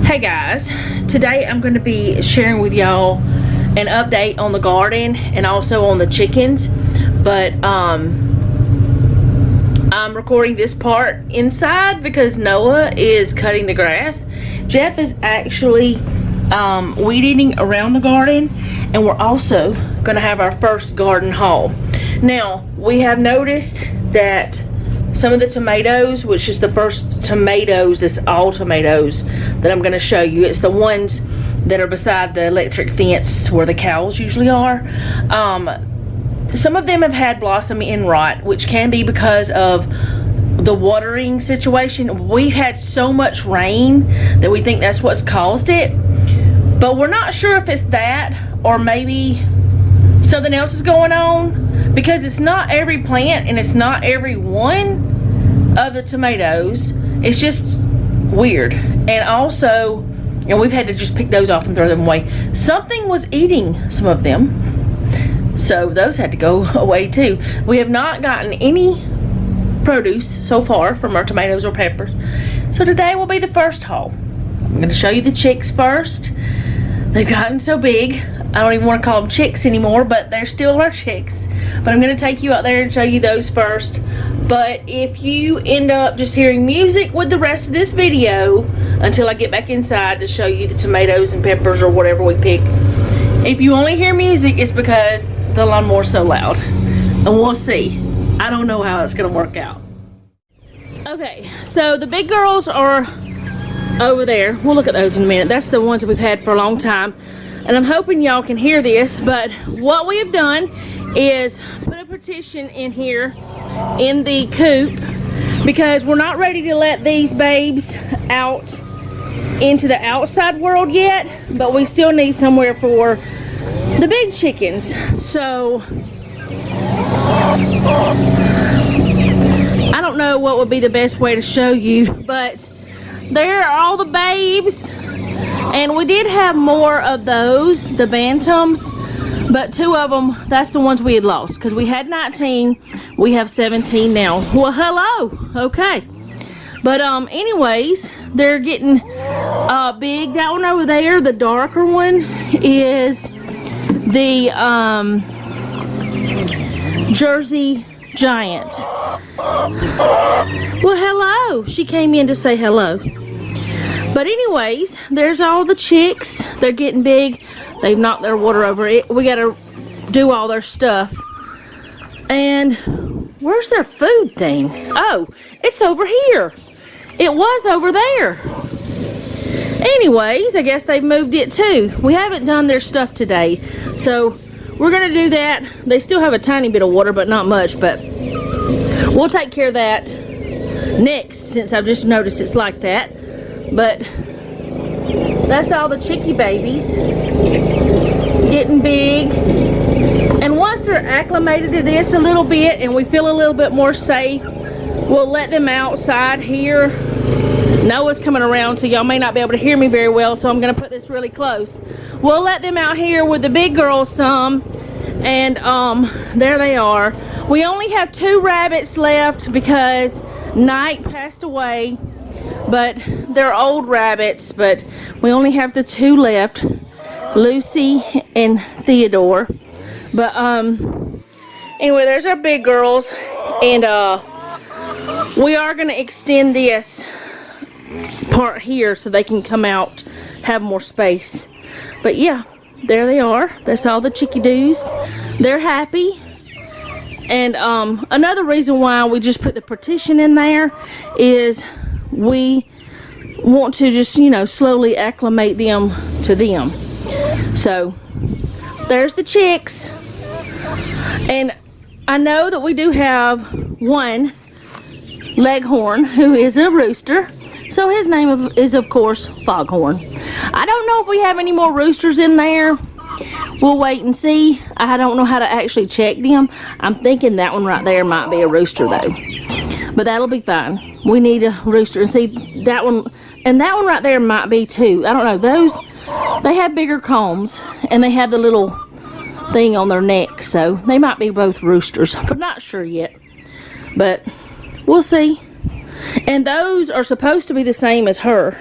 Hey guys, today I'm going to be sharing with y'all an update on the garden and also on the chickens, but I'm recording this part inside because Noah is cutting the grass. Jeff is actually weed eating around the garden, and we're also going to have our first garden haul. Now, we have noticed that some of the tomatoes, which is the first tomatoes, this all tomatoes that I'm going to show you. It's the ones that are beside the electric fence where the cows usually are. Some of them have had blossom end rot, which can be because of the watering situation. We've had so much rain that we think that's what's caused it. But we're not sure if it's that or maybe something else is going on, because it's not every plant and it's not every one of the tomatoes. It's just weird. And also, and we've had to just pick those off and throw them away. Something was eating some of them, so those had to go away too. We have not gotten any produce so far from our tomatoes or peppers, so today will be the first haul. I'm going to show you the chicks first. They've gotten so big, I don't even want to call them chicks anymore, but they're still our chicks. But I'm going to take you out there and show you those first. But if you end up just hearing music with the rest of this video until I get back inside to show you the tomatoes and peppers or whatever we pick, if you only hear music, it's because the lawnmower's so loud. And we'll see. I don't know how it's going to work out. Okay, so the big girls are over there. We'll look at those in a minute. That's the ones that we've had for a long time. And I'm hoping y'all can hear this, but what we have done is put a partition in here in the coop because we're not ready to let these babes out into the outside world yet, but we still need somewhere for the big chickens. So I don't know what would be the best way to show you, but there are all the babes. And we did have more of those, the bantams, but two of them, that's the ones we had lost, because we had 19, we have 17 now. Well, hello. Okay. But anyways, they're getting big. That one over there, the darker one, is the Jersey Giant. Well, hello. She came in to say hello. But anyways, there's all the chicks. They're getting big. They've knocked their water over it. We gotta do all their stuff. And where's their food thing? Oh, it's over here. It was over there. Anyways, I guess they've moved it too. We haven't done their stuff today, so we're gonna do that. They still have a tiny bit of water, but not much, but we'll take care of that next, since I've just noticed it's like that. But that's all the chickie babies getting big. And once they're acclimated to this a little bit and we feel a little bit more safe, we'll let them outside here. Noah's coming around, so y'all may not be able to hear me very well, so I'm going to put this really close. We'll let them out here with the big girls some, and there they are. We only have 2 rabbits left because Night passed away. But they're old rabbits, but we only have the 2 left, Lucy and Theodore. But anyway, there's our big girls, and we are going to extend this part here so they can come out, have more space. But yeah, there they are. That's all the chickadoos. They're happy. And another reason why we just put the partition in there is we want to just, you know, slowly acclimate them to them. So there's the chicks. And I know that we do have one leghorn who is a rooster, so his name is of course Foghorn. I don't know if we have any more roosters in there. We'll wait and see. I don't know how to actually check them. I'm thinking that one right there might be a rooster though, but that'll be fine. We need a rooster. And see, that one, and that one right there might be too. I don't know. Those, they have bigger combs and they have the little thing on their neck, so they might be both roosters, but not sure yet. But we'll see. And those are supposed to be the same as her.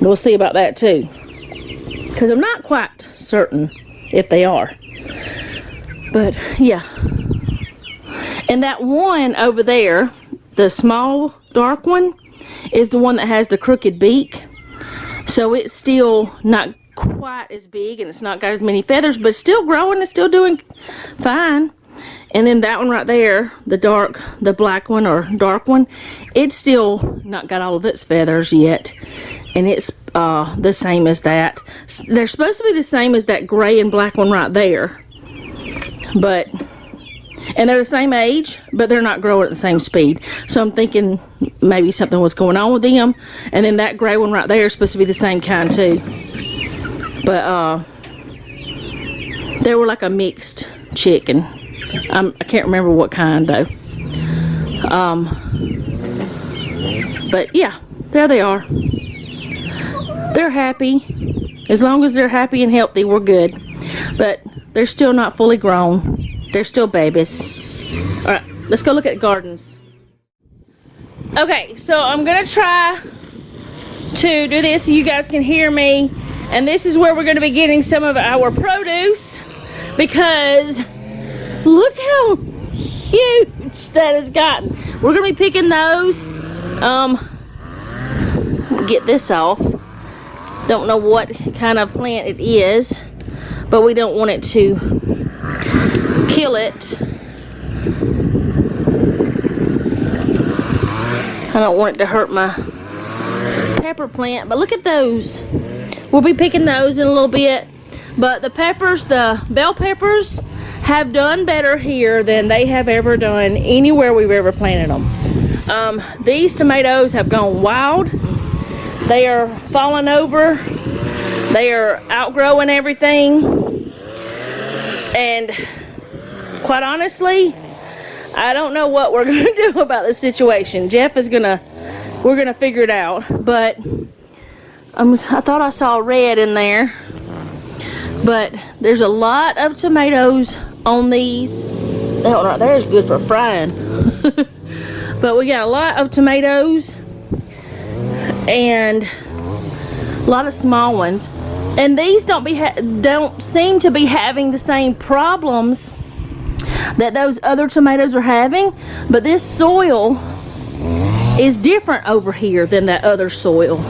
We'll see about that too, because I'm not quite certain if they are. But yeah. And that one over there, the small dark one, is the one that has the crooked beak. So it's still not quite as big, and it's not got as many feathers, but it's still growing and still doing fine. And then that one right there, the black one or dark one, it's still not got all of its feathers yet. And it's the same as that. They're supposed to be the same as that gray and black one right there. And they're the same age, but they're not growing at the same speed. So I'm thinking maybe something was going on with them. And then that gray one right there is supposed to be the same kind too. But they were like a mixed chicken. I can't remember what kind though. But yeah, there they are. They're happy. As long as they're happy and healthy, we're good. But they're still not fully grown. They're still babies. Alright, let's go look at gardens. Okay, so I'm gonna try to do this so you guys can hear me. And this is where we're gonna be getting some of our produce, because look how huge that has gotten. We're gonna be picking those. Get this off. Don't know what kind of plant it is, but we don't want it to kill it. I don't want it to hurt my pepper plant, but look at those. We'll be picking those in a little bit. But the peppers, the bell peppers, have done better here than they have ever done anywhere we've ever planted them. These tomatoes have gone wild. They are falling over. They are outgrowing everything. And quite honestly, I don't know what we're going to do about the situation. Jeff is we're going to figure it out. But I thought I saw red in there. But there's a lot of tomatoes on these. That one right there is good for frying. But we got a lot of tomatoes and a lot of small ones. And these don't seem to be having the same problems that those other tomatoes are having. But this soil is different over here than that other soil.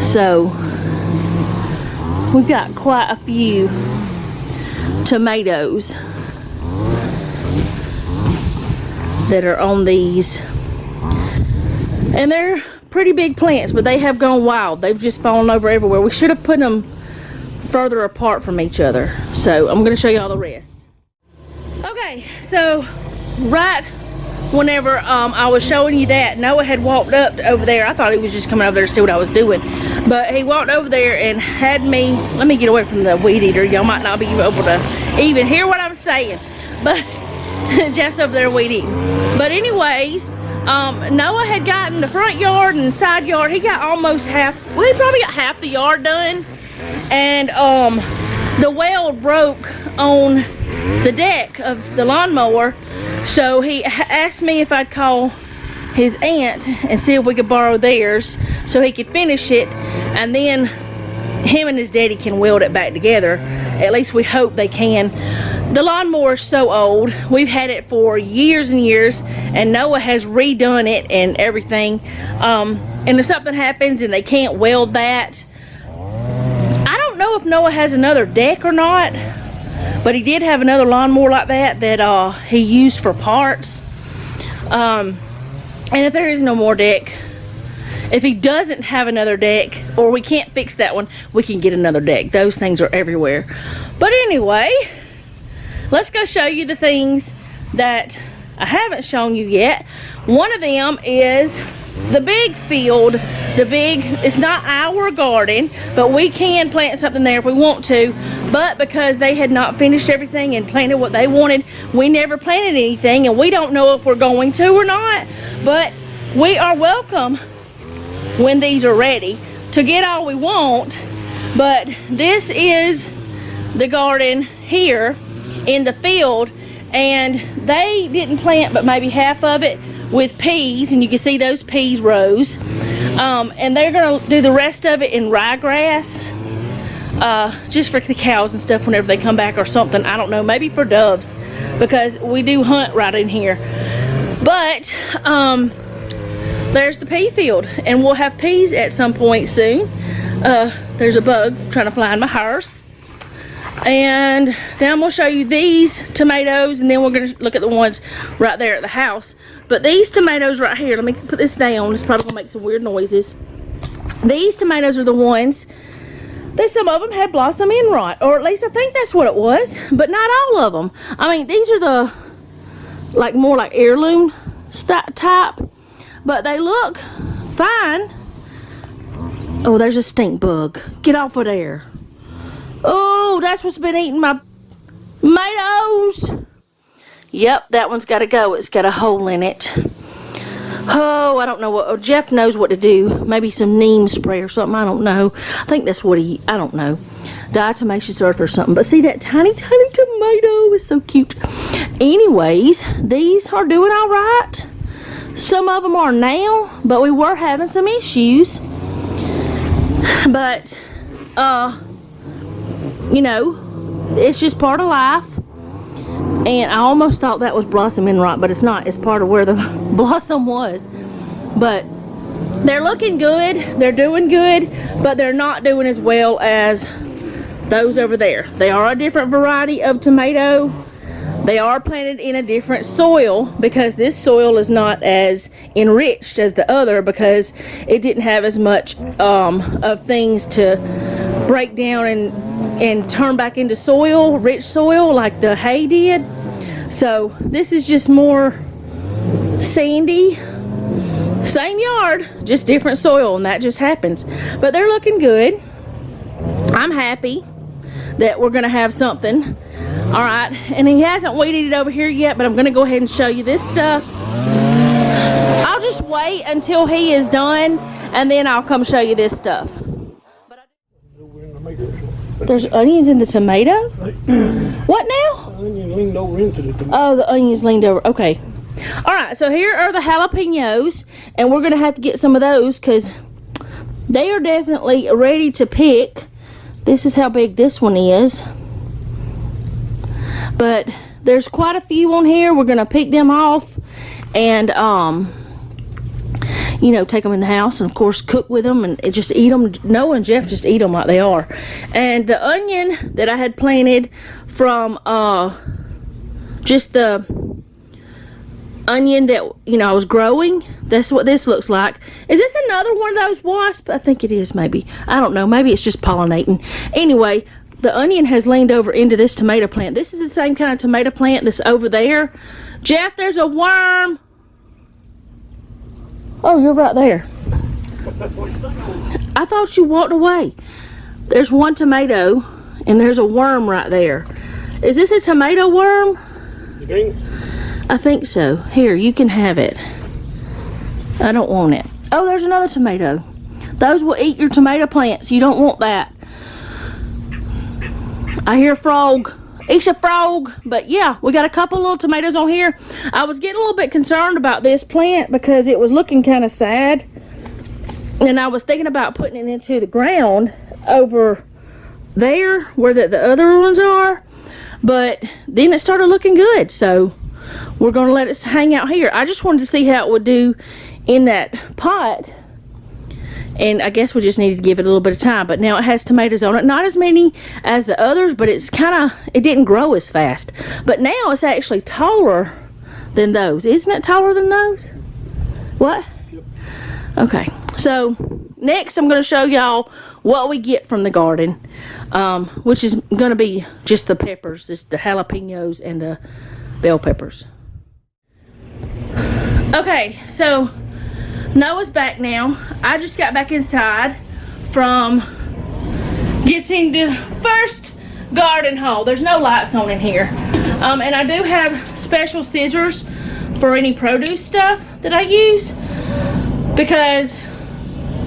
So we've got quite a few tomatoes that are on these. And they're pretty big plants, but they have gone wild. They've just fallen over everywhere. We should have put them further apart from each other. So I'm going to show you all the rest. Okay, so right whenever I was showing you that, Noah had walked up over there. I thought he was just coming over there to see what I was doing. But he walked over there and had me, let me get away from the weed eater. Y'all might not be able to even hear what I'm saying. But Jeff's over there weed eating. But anyways, Noah had gotten the front yard and side yard. He got almost half, well, he probably got half the yard done. And the well broke on the deck of the lawnmower. So he asked me if I'd call his aunt and see if we could borrow theirs so he could finish it, and then him and his daddy can weld it back together. At least we hope they can. The lawnmower is so old. We've had it for years and years, and Noah has redone it and everything. And if something happens and they can't weld that, I don't know if Noah has another deck or not, but he did have another lawnmower like that he used for parts. And if there is no more deck, if he doesn't have another deck, or we can't fix that one, we can get another deck. Those things are everywhere. But anyway, let's go show you the things that I haven't shown you yet. One of them is the big field. It's not our garden, but we can plant something there if we want to. But because they had not finished everything and planted what they wanted, we never planted anything, and we don't know if we're going to or not. But we are welcome when these are ready to get all we want. But this is the garden here in the field, and they didn't plant but maybe half of it. with peas, and you can see those peas rows. And they're gonna do the rest of it in ryegrass, just for the cows and stuff whenever they come back or something. I don't know, maybe for doves, because we do hunt right in here. But there's the pea field, and we'll have peas at some point soon. There's a bug trying to fly in my house. And now I'm gonna show you these tomatoes, and then we're gonna look at the ones right there at the house. But these tomatoes right here, let me put this down, it's probably gonna make some weird noises. These tomatoes are the ones that some of them had blossom end rot, or at least I think that's what it was, but not all of them. I mean, these are the more like heirloom type, but they look fine. Oh, there's a stink bug. Get off of there. Oh, that's what's been eating my tomatoes. Yep, that one's got to go. It's got a hole in it. Oh, I don't know what. Oh, Jeff knows what to do. Maybe some neem spray or something. I don't know. I think that's what I don't know. Diatomaceous earth or something. But see, that tiny, tiny tomato is so cute. Anyways, these are doing all right. Some of them are now, but we were having some issues. But, you know, it's just part of life. And I almost thought that was blossom end rot, but it's not. It's part of where the blossom was. But they're looking good. They're doing good, but they're not doing as well as those over there. They are a different variety of tomato. They are planted in a different soil, because this soil is not as enriched as the other, because it didn't have as much of things to break down and turn back into soil, rich soil, like the hay did. So this is just more sandy, same yard, just different soil, and that just happens. But they're looking good. I'm happy that we're gonna have something. All right, and he hasn't weeded it over here yet, but I'm gonna go ahead and show you this stuff. I'll just wait until he is done, and then I'll come show you this stuff. There's onions in the tomato? What now? The onion leaned over into the tomato. Oh, the onions leaned over. Okay. All right, so here are the jalapenos, and we're going to have to get some of those because they are definitely ready to pick. This is how big this one is. But there's quite a few on here. We're going to pick them off and you know, take them in the house and of course cook with them and just eat them. Noah and Jeff just eat them like they are. And the onion that I had planted from just the onion that, you know, I was growing, that's what this looks like. Is this another one of those wasps? I think it is, maybe. I don't know, maybe it's just pollinating. Anyway, the onion has leaned over into this tomato plant. This is the same kind of tomato plant that's over there. Jeff, there's a worm. Oh, you're right there. I thought you walked away. There's one tomato and there's a worm right there. Is this a tomato worm? You think? I think so. Here, you can have it. I don't want it. Oh, there's another tomato. Those will eat your tomato plants. You don't want that. I hear a frog. Eat a frog. But yeah, we got a couple little tomatoes on here. I was getting a little bit concerned about this plant because it was looking kind of sad. And I was thinking about putting it into the ground over there where the other ones are. But then it started looking good. So we're going to let it hang out here. I just wanted to see how it would do in that pot. And I guess we just needed to give it a little bit of time. But now it has tomatoes on it. Not as many as the others, but it's kind of, it didn't grow as fast. But now it's actually taller than those. Isn't it taller than those? What? Yep. Okay. So next I'm going to show y'all what we get from the garden. Which is going to be just the peppers. Just the jalapenos and the bell peppers. Okay. So Noah's back now. I just got back inside from getting the first garden haul. There's no lights on in here. And I do have special scissors for any produce stuff that I use because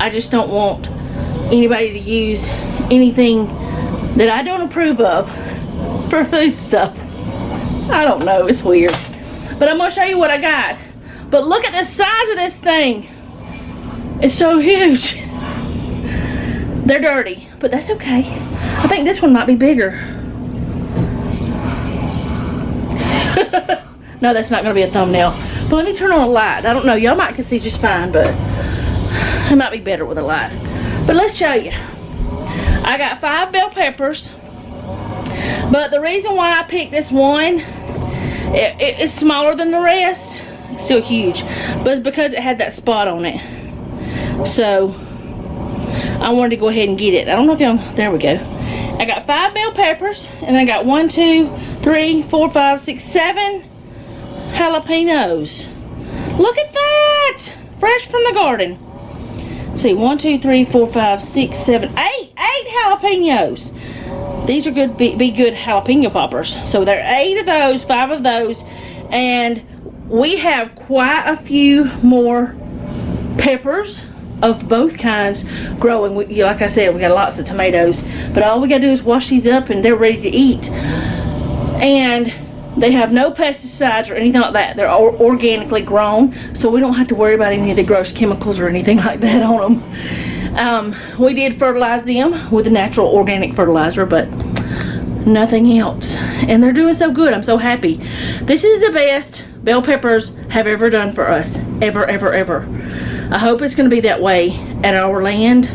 I just don't want anybody to use anything that I don't approve of for food stuff. I don't know, it's weird. But I'm gonna show you what I got. But look at the size of this thing. It's so huge. They're dirty, but that's okay. I think this one might be bigger. No, that's not gonna be a thumbnail. But let me turn on a light. I don't know, y'all might can see just fine, but it might be better with a light. But let's show you. I got 5 bell peppers, but the reason why I picked this one, it is smaller than the rest. It's still huge, but it's because it had that spot on it. So I wanted to go ahead and get it. I don't know if y'all, there we go. I got 5 bell peppers, and I got 1, 2, 3, 4, 5, 6, 7 jalapenos. Look at that! Fresh from the garden. Let's see, 1, 2, 3, 4, 5, 6, 7, 8 jalapenos. These are good, be good jalapeno poppers. So there are 8 of those, 5 of those, and we have quite a few more peppers of both kinds growing. Like I said, we got lots of tomatoes, but all we gotta do is wash these up and they're ready to eat. And they have no pesticides or anything like that. They're all organically grown, so we don't have to worry about any of the gross chemicals or anything like that on them. We did fertilize them with a natural organic fertilizer, but nothing else. And they're doing so good. I'm so happy. This is the best bell peppers have ever done for us. Ever, ever, ever. I hope it's going to be that way at our land,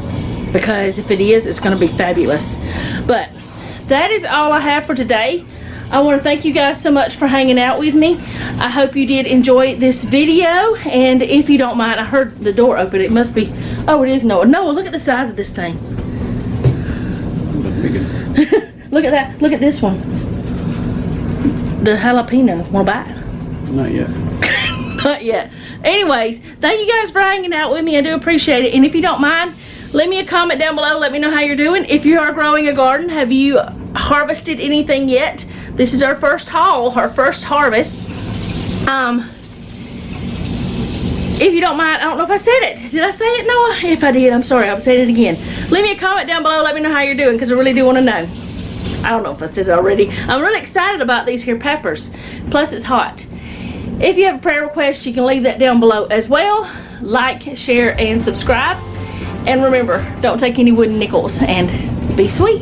because if it is, it's going to be fabulous. But that is all I have for today. I want to thank you guys so much for hanging out with me. I hope you did enjoy this video, and if you don't mind, I heard the door open. It must be, oh, it is Noah. Noah, look at the size of this thing. Look at that. Look at this one. The jalapeno. Want to buy it? Not yet. Not yet. Anyways, thank you guys for hanging out with me. I do appreciate it. And if you don't mind, leave me a comment down below. Let me know how you're doing. If you are growing a garden, have you harvested anything yet? This is our first haul, our first harvest. If you don't mind, I don't know if I said it. Did I say it, Noah? If I did, I'm sorry. I'll say it again. Leave me a comment down below. Let me know how you're doing, because I really do want to know. I don't know if I said it already. I'm really excited about these here peppers. Plus, it's hot. If you have a prayer request, you can leave that down below as well. Like, share, and subscribe. And remember, don't take any wooden nickels, and be sweet.